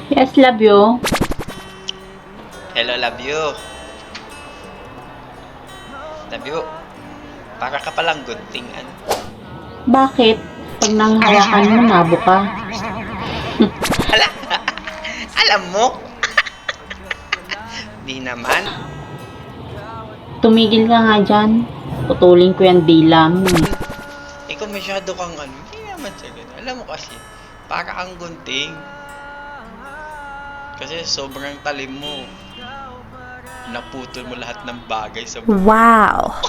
Yes, love you. Hello, love you. Love you. Para ka palang gunting. Bakit? Pag nanghawakan mo, nabo ka. Ala, alam mo? Di naman. Tumigil ka nga dyan. Putulin ko yung dila mo. Ikaw masyado kang hindi naman sa ganun. Alam mo kasi, para kang gunting. Kasi sobrang talim mo. Naputol mo lahat ng bagay sa buhay. Wow!